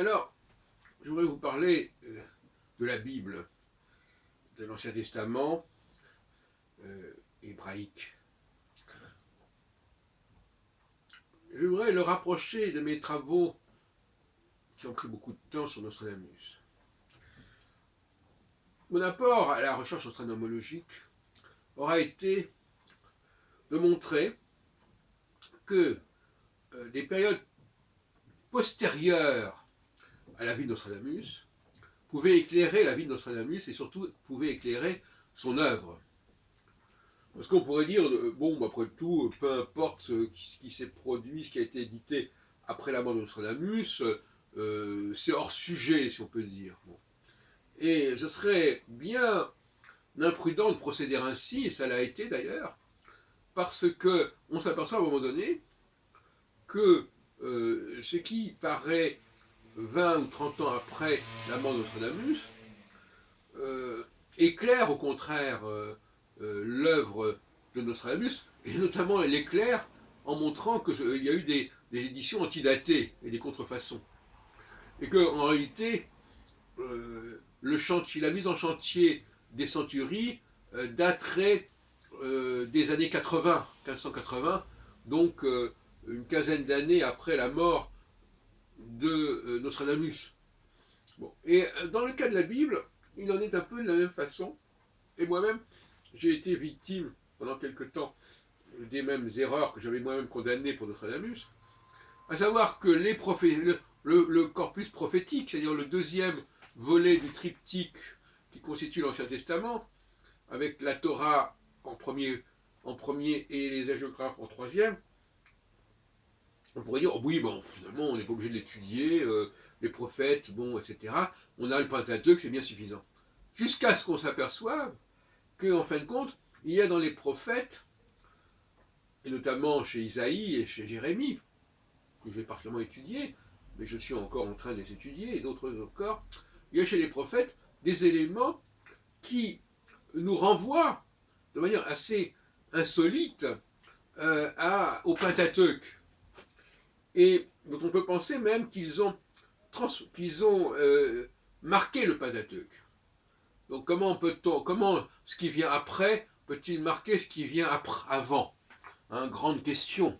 Alors, je voudrais vous parler de la Bible, de l'Ancien Testament hébraïque. Je voudrais le rapprocher de mes travaux qui ont pris beaucoup de temps sur Nostradamus. Mon apport à la recherche astronomologique aura été de montrer que des périodes postérieures à la vie de Nostradamus pouvaient éclairer la vie de Nostradamus et surtout pouvaient éclairer son œuvre. Parce qu'on pourrait dire, bon, après tout, peu importe ce qui s'est produit, ce qui a été édité après la mort de Nostradamus, c'est hors sujet, si on peut dire. Bon. Et ce serait bien imprudent de procéder ainsi, et ça l'a été d'ailleurs, parce qu'on s'aperçoit à un moment donné que ce qui paraît 20 ou 30 ans après la mort de Nostradamus éclaire au contraire l'œuvre de Nostradamus, et notamment elle éclaire en montrant qu'il y a eu des éditions antidatées et des contrefaçons. Et qu'en réalité, la mise en chantier des centuries daterait des années 80, 1580, donc une quinzaine d'années après la mort de Nostradamus. Bon. Et dans le cas de la Bible, il en est un peu de la même façon. Et moi-même, j'ai été victime pendant quelque temps des mêmes erreurs que j'avais moi-même condamnées pour Nostradamus, à savoir que le corpus prophétique, c'est-à-dire le deuxième volet du triptyque qui constitue l'Ancien Testament, avec la Torah en premier et les hagiographes en troisième, on pourrait dire, oh oui, bon, finalement, on n'est pas obligé de l'étudier, les prophètes, bon, etc. On a le Pentateuque, c'est bien suffisant. Jusqu'à ce qu'on s'aperçoive qu'en fin de compte, il y a dans les prophètes, et notamment chez Isaïe et chez Jérémie, que j'ai particulièrement étudié, mais je suis encore en train de les étudier, et d'autres encore, il y a chez les prophètes des éléments qui nous renvoient de manière assez insolite au Pentateuque. Et dont on peut penser même qu'ils ont marqué le Pentateuque. Donc comment ce qui vient après peut-il marquer ce qui vient avant? Grande question.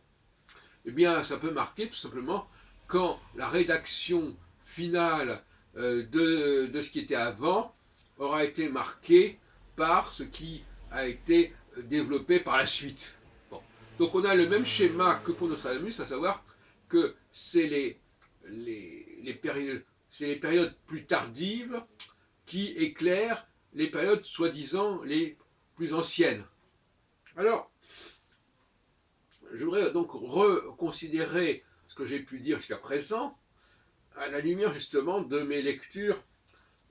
Eh bien, ça peut marquer tout simplement quand la rédaction finale de ce qui était avant aura été marquée par ce qui a été développé par la suite. Bon. Donc on a le même schéma que pour Nostradamus, à savoir que c'est les périodes plus tardives qui éclairent les périodes soi-disant les plus anciennes. Alors, je voudrais donc reconsidérer ce que j'ai pu dire jusqu'à présent à la lumière justement de mes lectures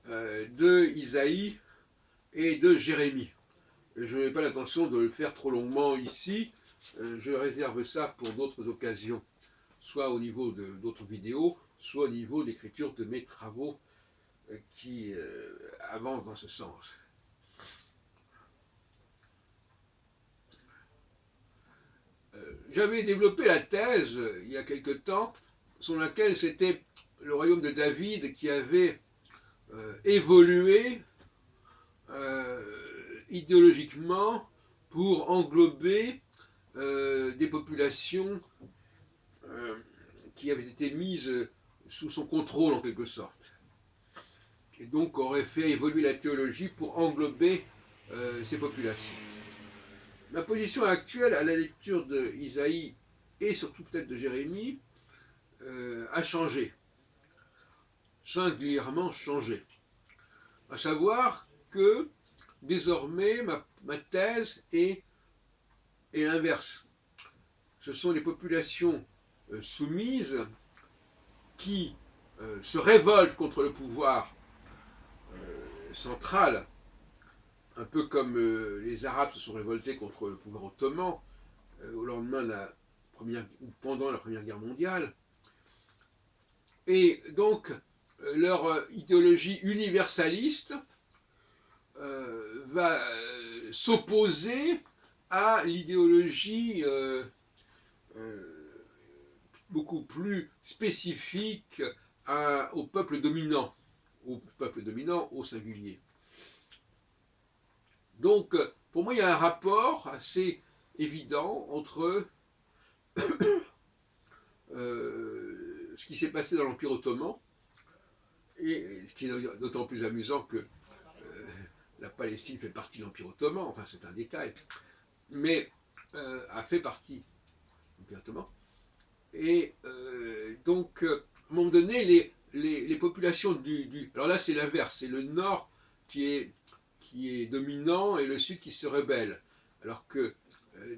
de Isaïe et de Jérémie. Je n'ai pas l'intention de le faire trop longuement ici, je réserve ça pour d'autres occasions, soit au niveau d'autres vidéos, soit au niveau d'écriture de mes travaux qui avancent dans ce sens. J'avais développé la thèse il y a quelque temps sur laquelle c'était le royaume de David qui avait évolué idéologiquement pour englober des populations qui avaient été mises sous son contrôle en quelque sorte. Et donc aurait fait évoluer la théologie pour englober ces populations. Ma position actuelle à la lecture de Isaïe et surtout peut-être de Jérémie a changé, singulièrement changé. À savoir que désormais ma thèse est l'inverse. Ce sont les populations soumises qui se révoltent contre le pouvoir central, un peu comme les Arabes se sont révoltés contre le pouvoir ottoman au lendemain de la première, ou pendant la Première Guerre mondiale. Et donc, leur idéologie universaliste va s'opposer à l'idéologie beaucoup plus spécifique au peuple dominant au singulier. Donc, pour moi, il y a un rapport assez évident entre ce qui s'est passé dans l'Empire ottoman, et ce qui est d'autant plus amusant que la Palestine fait partie de l'Empire ottoman, enfin c'est un détail, mais a fait partie de l'Empire ottoman. Et donc, à un moment donné, les populations alors là, c'est l'inverse, c'est le nord qui est dominant et le sud qui se rebelle. Alors que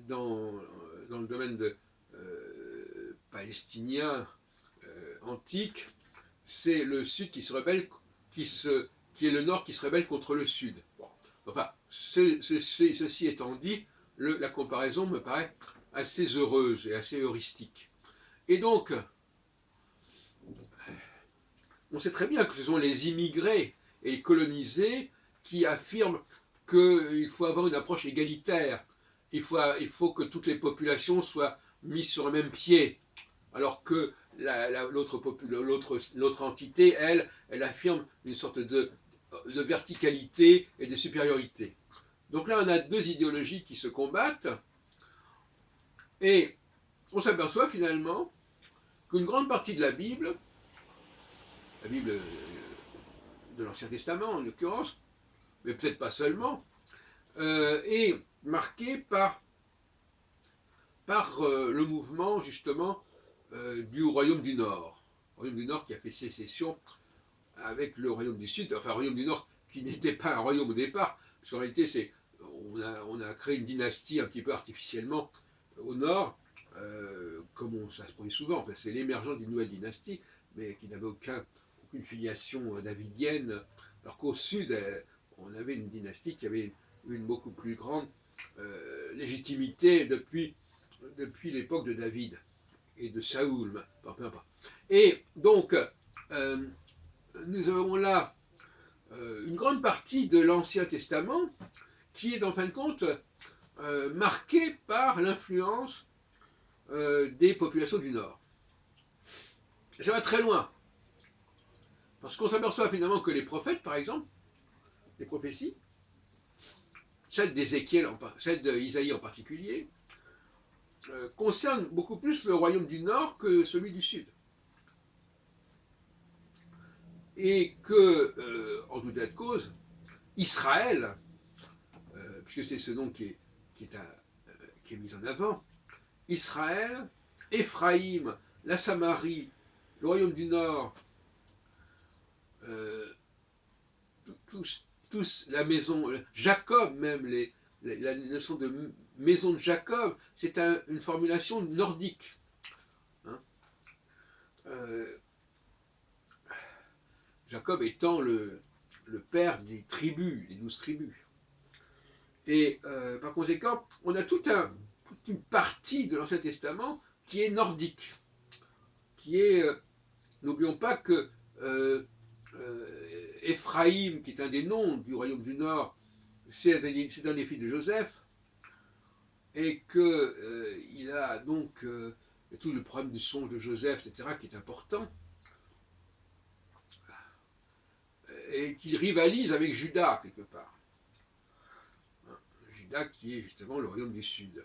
dans le domaine palestinien antique, c'est le sud qui se rebelle, qui est le nord qui se rebelle contre le sud. Bon. Enfin, ceci étant dit, la comparaison me paraît assez heureuse et assez heuristique. Et donc, on sait très bien que ce sont les immigrés et les colonisés qui affirment qu'il faut avoir une approche égalitaire. Il faut que toutes les populations soient mises sur le même pied. Alors que l'autre entité, elle affirme une sorte de verticalité et de supériorité. Donc là, on a deux idéologies qui se combattent, et on s'aperçoit finalement qu'une grande partie de la Bible de l'Ancien Testament en l'occurrence, mais peut-être pas seulement, est marquée par le mouvement justement du Royaume du Nord. Le Royaume du Nord qui a fait sécession avec le Royaume du Sud, enfin le Royaume du Nord qui n'était pas un royaume au départ, parce qu'en réalité on a créé une dynastie un petit peu artificiellement au Nord, comme ça se produit souvent, enfin, c'est l'émergence d'une nouvelle dynastie, mais qui n'avait aucune filiation davidienne, alors qu'au Sud, on avait une dynastie qui avait une beaucoup plus grande légitimité depuis l'époque de David et de Saoul, peu importe. Et donc, nous avons là une grande partie de l'Ancien Testament qui est en fin de compte marquée par l'influence des populations du Nord. Ça va très loin, parce qu'on s'aperçoit finalement que les prophètes, par exemple, les prophéties, celle d'Isaïe en particulier, concernent beaucoup plus le royaume du Nord que celui du Sud. Et que, en tout état de cause, Israël, puisque c'est ce nom qui est mis en avant, Israël, Éphraïm, la Samarie, le royaume du Nord, tous la maison, Jacob même, la notion de maison de Jacob, c'est une formulation nordique. Hein, Jacob étant le père des tribus, les 12 tribus. Et par conséquent, on a toute une partie de l'Ancien Testament qui est nordique, qui est, n'oublions pas que Éphraïm, qui est un des noms du royaume du Nord, c'est un des fils de Joseph, et qu'il a donc tout le problème du songe de Joseph, etc., qui est important, et qu'il rivalise avec Juda, quelque part. Juda qui est justement le royaume du Sud.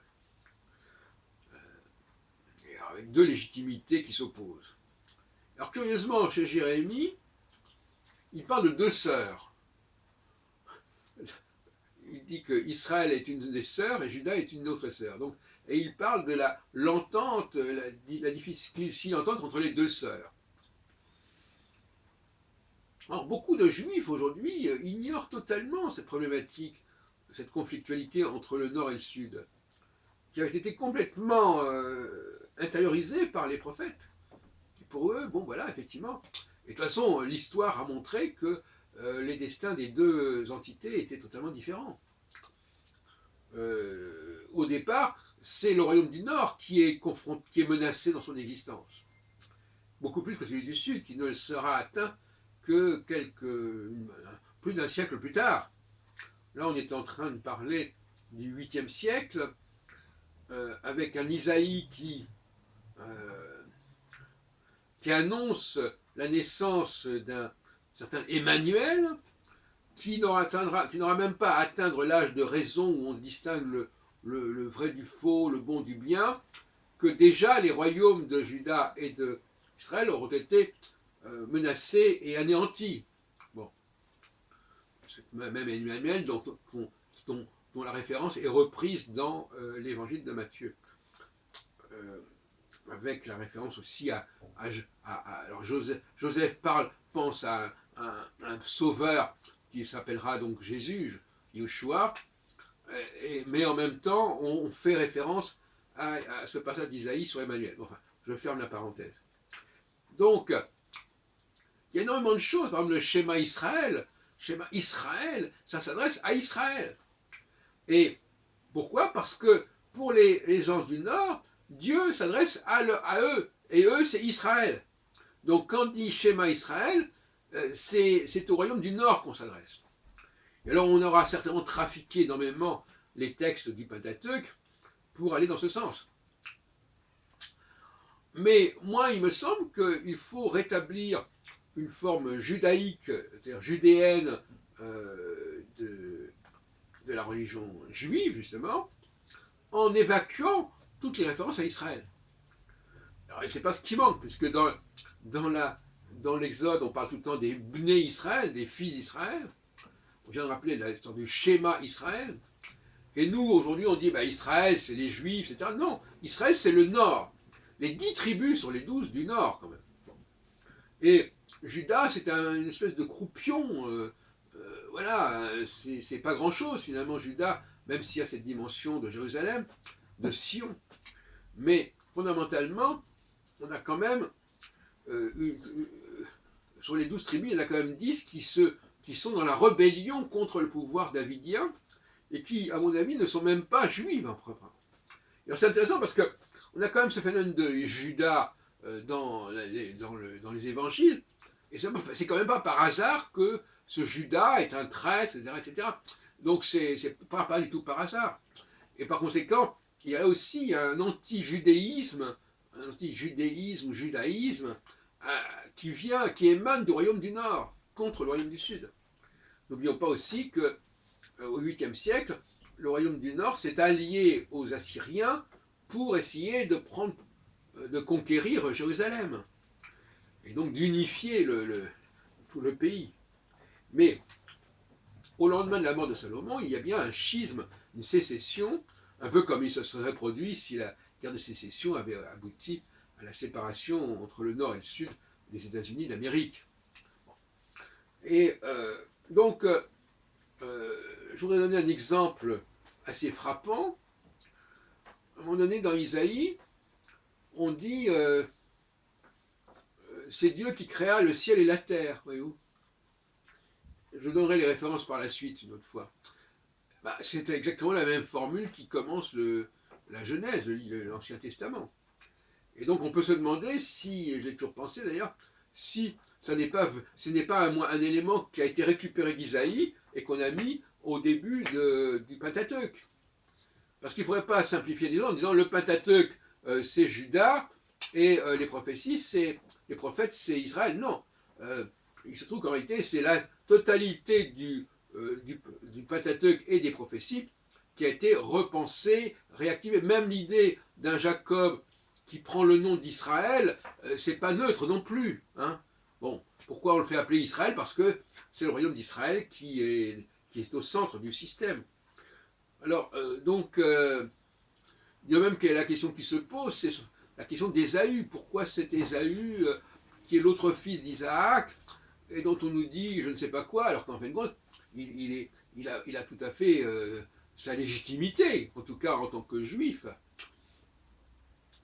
Et avec deux légitimités qui s'opposent. Alors curieusement, chez Jérémie, il parle de deux sœurs. Il dit que Israël est une des sœurs et Juda est une autre sœur. Donc, et il parle de l'entente, la difficile entente entre les deux sœurs. Alors beaucoup de juifs aujourd'hui ignorent totalement cette problématique, cette conflictualité entre le nord et le sud, qui avait été complètement intériorisée par les prophètes. Qui pour eux, bon voilà, effectivement. Et de toute façon, l'histoire a montré que les destins des deux entités étaient totalement différents. Au départ, c'est le royaume du Nord qui est menacé dans son existence. Beaucoup plus que celui du Sud, qui ne sera atteint que plus d'un siècle plus tard. Là, on est en train de parler du 8e siècle, avec un Isaïe qui annonce la naissance d'un certain Emmanuel, qui n'aura même pas à atteindre l'âge de raison où on distingue le vrai du faux, le bon du bien, que déjà les royaumes de Juda et d'Israël auront été menacés et anéantis. Bon, même Emmanuel, dont la référence est reprise dans l'évangile de Matthieu. Avec la référence aussi alors Joseph pense à un sauveur qui s'appellera donc Jésus, Yeshua, mais en même temps on fait référence à ce passage d'Isaïe sur Emmanuel. Enfin, je ferme la parenthèse. Donc, il y a énormément de choses, par exemple le schéma Israël, ça s'adresse à Israël. Et pourquoi? Parce que pour les gens du Nord, Dieu s'adresse à eux, et eux c'est Israël. Donc quand on dit schéma Israël, c'est au royaume du Nord qu'on s'adresse. Et alors on aura certainement trafiqué énormément les textes du Pentateuque pour aller dans ce sens. Mais moi il me semble qu'il faut rétablir une forme judaïque, c'est-à-dire judéenne de la religion juive justement, en évacuant toutes les références à Israël. Alors, et c'est pas ce qui manque, puisque dans l'Exode, on parle tout le temps des Bnei Israël, des fils d'Israël. On vient de rappeler la sorte du schéma Israël. Et nous, aujourd'hui, on dit Israël, c'est les Juifs, etc. Non, Israël, c'est le Nord. Les 10 tribus sont les 12 du Nord, quand même. Et Juda, c'est une espèce de croupion. Voilà, c'est pas grand-chose, finalement, Juda, même s'il y a cette dimension de Jérusalem, de Sion. Mais fondamentalement, on a quand même, sur les 12 tribus, il y en a quand même 10 qui sont dans la rébellion contre le pouvoir davidien et qui, à mon avis, ne sont même pas juives en propre. Et c'est intéressant parce qu'on a quand même ce phénomène de Judas dans les évangiles, et c'est quand même pas par hasard que ce Judas est un traître, etc. etc. Donc c'est pas du tout par hasard. Et par conséquent, il y a aussi un anti-judéisme ou judaïsme qui émane du royaume du Nord contre le royaume du Sud. N'oublions pas aussi que au 8e siècle, le royaume du Nord s'est allié aux Assyriens pour essayer de conquérir Jérusalem et donc d'unifier tout le pays. Mais au lendemain de la mort de Salomon, il y a bien un schisme, une sécession, un peu comme il se serait produit si la guerre de sécession avait abouti à la séparation entre le Nord et le Sud des États-Unis d'Amérique. Et donc, je voudrais donner un exemple assez frappant. À un moment donné, dans Isaïe, on dit c'est Dieu qui créa le ciel et la terre, voyez-vous. Je donnerai les références par la suite une autre fois. C'est exactement la même formule qui commence la Genèse, l'Ancien Testament. Et donc on peut se demander si, j'ai toujours pensé d'ailleurs, si ce n'est pas un élément qui a été récupéré d'Isaïe et qu'on a mis au début du Pentateuque. Parce qu'il ne faudrait pas simplifier les choses en disant le Pentateuque c'est Judas et les prophètes c'est Israël. Non. Il se trouve qu'en réalité c'est la totalité du Pentateuque et des prophéties qui a été repensée, réactivée. Même l'idée d'un Jacob qui prend le nom d'Israël, c'est pas neutre non plus. Hein. Bon, pourquoi on le fait appeler Israël? Parce que c'est le royaume d'Israël qui est au centre du système. Alors, il y a même la question qui se pose, c'est la question d'Ésaü. Pourquoi cet Ésaü, qui est l'autre fils d'Isaac, et dont on nous dit je ne sais pas quoi, alors qu'en fin de compte, il a tout à fait sa légitimité, en tout cas en tant que juif.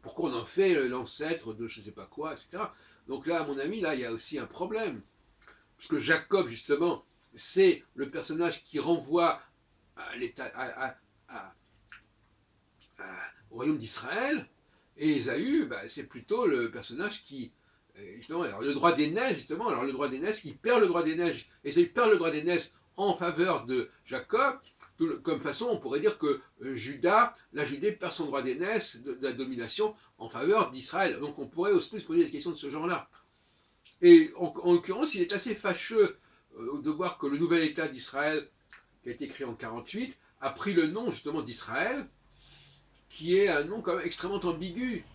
Pourquoi on en fait l'ancêtre de je ne sais pas quoi, etc. Donc là, à mon avis, là, il y a aussi un problème. Parce que Jacob, justement, c'est le personnage qui renvoie au royaume d'Israël, et Ésaü, c'est plutôt le personnage qui, justement, alors le droit d'aînesse, justement, alors le droit d'aînesse, qui perd le droit d'aînesse, Ésaü perd le droit d'aînesse en faveur de Jacob, comme façon, on pourrait dire que la Judée perd son droit d'aînesse, de la domination, en faveur d'Israël. Donc on pourrait aussi se poser des questions de ce genre-là. Et en l'occurrence, il est assez fâcheux de voir que le nouvel État d'Israël, qui a été créé en 1948, a pris le nom justement d'Israël, qui est un nom quand même extrêmement ambigu.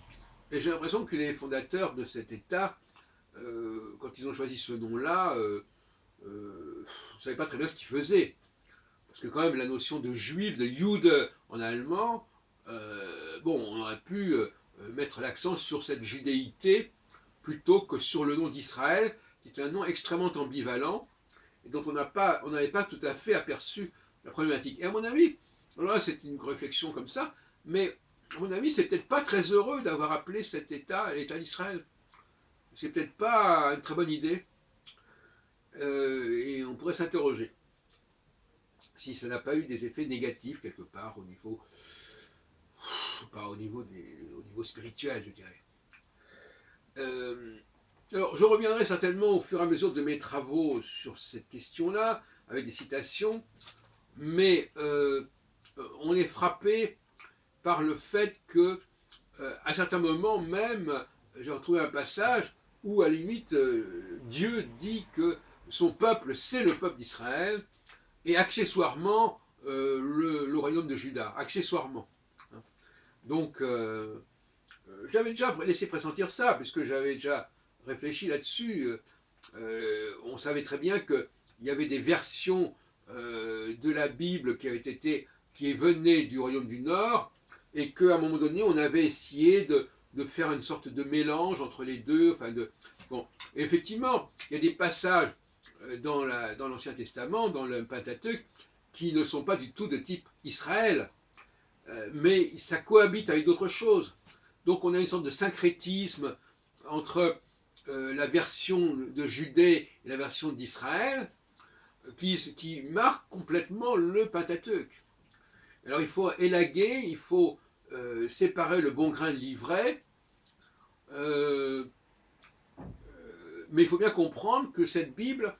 Et j'ai l'impression que les fondateurs de cet État, quand ils ont choisi ce nom-là, ne savaient pas très bien ce qu'ils faisaient. Parce que quand même la notion de juif, de Jude en allemand, bon, on aurait pu mettre l'accent sur cette judéité plutôt que sur le nom d'Israël, qui est un nom extrêmement ambivalent et dont on n'avait pas tout à fait aperçu la problématique. Et à mon avis, alors là c'est une réflexion comme ça, mais à mon avis c'est peut-être pas très heureux d'avoir appelé cet État l'État d'Israël. C'est peut-être pas une très bonne idée, et on pourrait s'interroger si ça n'a pas eu des effets négatifs quelque part au niveau, pas au niveau, au niveau spirituel, je dirais. Alors, je reviendrai certainement au fur et à mesure de mes travaux sur cette question-là, avec des citations, mais on est frappé par le fait que, à certains moments même, j'ai retrouvé un passage où, à la limite, Dieu dit que son peuple, c'est le peuple d'Israël, et accessoirement, le royaume de Juda, accessoirement. Donc, j'avais déjà laissé pressentir ça, puisque j'avais déjà réfléchi là-dessus. On savait très bien qu'il y avait des versions de la Bible qui venaient du royaume du Nord, et qu'à un moment donné, on avait essayé de faire une sorte de mélange entre les deux. Bon. Et effectivement, il y a des passages dans l'Ancien Testament, dans le Pentateuque, qui ne sont pas du tout de type Israël, mais ça cohabite avec d'autres choses. Donc on a une sorte de syncrétisme entre la version de Judée et la version d'Israël qui marque complètement le Pentateuque. Alors il faut élaguer, il faut séparer le bon grain de l'ivraie, mais il faut bien comprendre que cette Bible,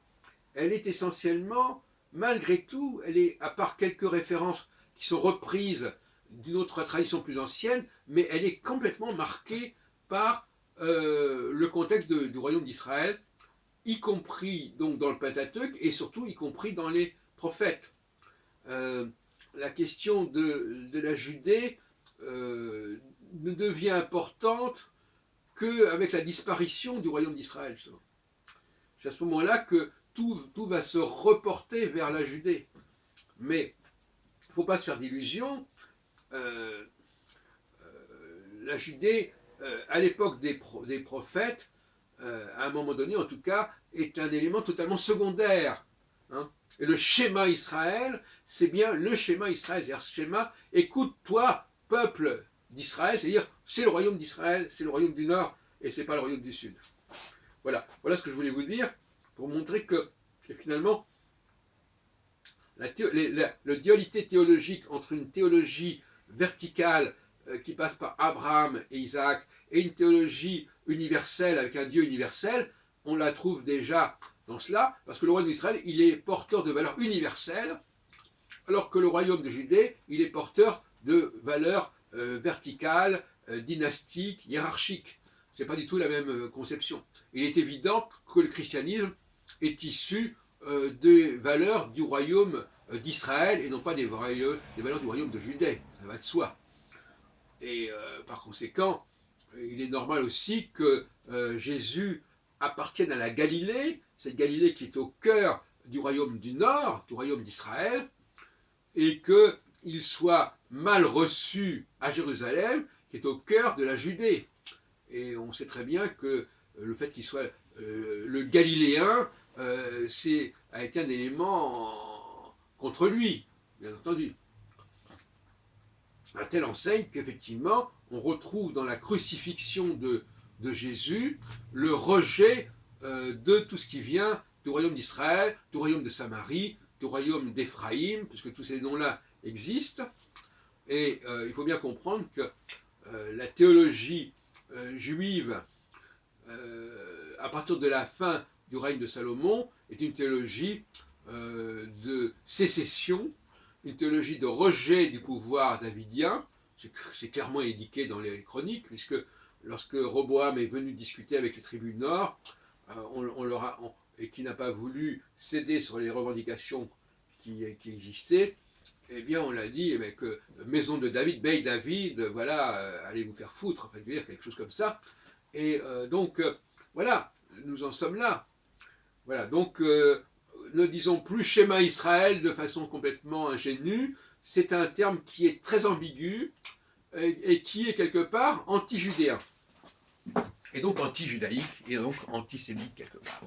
elle est essentiellement, malgré tout, elle est, à part quelques références qui sont reprises d'une autre tradition plus ancienne, mais elle est complètement marquée par le contexte du royaume d'Israël, y compris donc dans le Pentateuque et surtout y compris dans les prophètes. La question de la Judée ne devient importante qu'avec la disparition du royaume d'Israël. C'est à ce moment-là que tout va se reporter vers la Judée. Mais il ne faut pas se faire d'illusions. La Judée, à l'époque des prophètes, à un moment donné en tout cas, est un élément totalement secondaire. Hein. Et le schéma Israël, c'est bien le schéma Israël. C'est-à-dire, ce schéma, écoute-toi, peuple d'Israël, c'est-à-dire, c'est le royaume d'Israël, c'est le royaume du Nord, et c'est pas le royaume du Sud. Voilà ce que je voulais vous dire, pour montrer que, finalement, la dualité théologique entre une théologie verticale qui passe par Abraham et Isaac et une théologie universelle avec un Dieu universel, on la trouve déjà dans cela, parce que le royaume d'Israël, il est porteur de valeurs universelles, alors que le royaume de Judée, il est porteur de valeurs verticales, dynastiques, hiérarchiques. Ce n'est pas du tout la même conception. Il est évident que le christianisme est issu des valeurs du royaume d'Israël et non pas des valeurs du royaume de Judée. Ça va de soi. Et par conséquent, il est normal aussi que Jésus appartienne à la Galilée, cette Galilée qui est au cœur du royaume du Nord, du royaume d'Israël, et qu'il soit mal reçu à Jérusalem, qui est au cœur de la Judée. Et on sait très bien que le fait qu'il soit le Galiléen a été un élément contre lui, bien entendu. À telle enseigne qu'effectivement, on retrouve dans la crucifixion de Jésus le rejet de tout ce qui vient du royaume d'Israël, du royaume de Samarie, du royaume d'Éphraïm, puisque tous ces noms-là existent. Et il faut bien comprendre que la théologie juive, à partir de la fin du règne de Salomon, est une théologie de sécession, une théologie de rejet du pouvoir davidien. C'est clairement indiqué dans les chroniques, puisque lorsque Roboam est venu discuter avec les tribus du Nord, et qui n'a pas voulu céder sur les revendications qui existaient, eh bien on l'a dit que maison de David, Bey David, voilà, allez vous faire foutre, enfin, je veux dire quelque chose comme ça. Et voilà, nous en sommes là. Voilà, donc ne disons plus schéma Israël de façon complètement ingénue, c'est un terme qui est très ambigu et qui est quelque part anti-judéen. Et donc anti-judaïque, et donc antisémite quelque part.